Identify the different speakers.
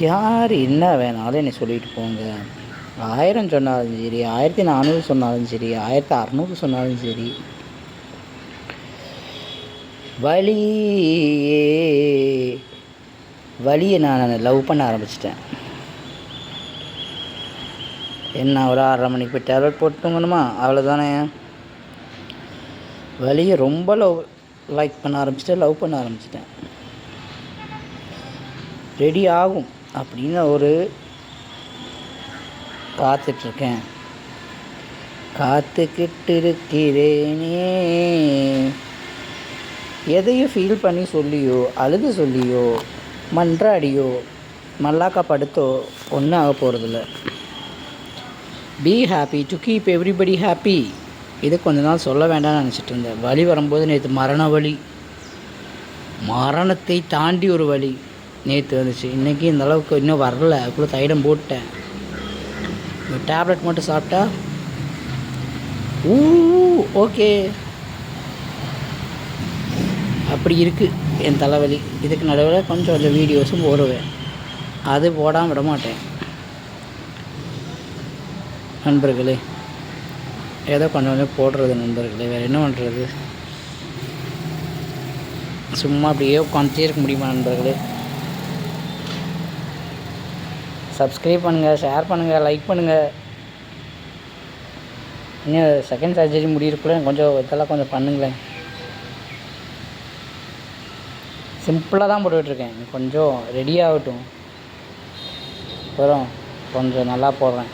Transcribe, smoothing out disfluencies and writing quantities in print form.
Speaker 1: யார் என்ன வேணாலும் என்னை சொல்லிட்டு போங்க. 1000 சொன்னாலும் சரி, 1400 சொன்னாலும் சரி, 1600 சொன்னாலும் சரி, வலியை நான் லவ் பண்ண ஆரம்பிச்சிட்டேன். என்ன ஒரு 6:30 மணிக்கு போய் டேப்லெட் போட்டு தூங்கணுமா, அவ்வளோதானே. வலியை ரொம்ப லைக் பண்ண ஆரம்பிச்சிட்டேன், லவ் பண்ண ஆரம்பிச்சிட்டேன். ரெடி ஆகும் அப்படின்னு ஒரு காத்துட்ருக்கேன், காத்துக்கிட்டு இருக்கிறேனே. எதையும் ஃபீல் பண்ணி சொல்லியோ, அழுது சொல்லியோ, மன்றாடியோ, மல்லாக்கா படுத்தோ ஒன்றும் ஆக போகிறதில்ல. Be happy to keep everybody happy. இது கொஞ்ச நாள் சொல்ல வேண்டாம்னு நினச்சிட்டு இருந்தேன். வலி வரும்போது நேற்று மரண வலி, மரணத்தை தாண்டி ஒரு வலி நேற்று வந்துச்சு. இன்றைக்கி இந்த அளவுக்கு இன்னும் வரல. அதுக்குள்ளே தைடம் போட்டேன். டேப்லெட் மட்டும் சாப்பிட்டா ஓகே அப்படி இருக்குது என் தலைவலி. இதுக்கு நடுவில் கொஞ்சம் வீடியோஸும் போடுவேன், அது போடாமல் விட மாட்டேன். நண்பர்களே, ஏதோ கொஞ்சம் போடுறது நண்பர்களே, வேறு என்ன பண்ணுறது. சும்மா அப்படியே உட்காந்துட்டே இருக்க முடியுமா நண்பர்களே. சப்ஸ்கிரைப் பண்ணுங்கள், ஷேர் பண்ணுங்கள், லைக் பண்ணுங்கள். இன்னும் செகண்ட் சர்ஜரி முடியிருக்குள்ள கொஞ்சம் இதெல்லாம் கொஞ்சம் பண்ணுங்களேன். சிம்பிளாக தான் போட்டுக்கிட்டுருக்கேன், கொஞ்சம் ரெடி ஆகட்டும், அப்புறம் கொஞ்சம் நல்லா போடுறேன்.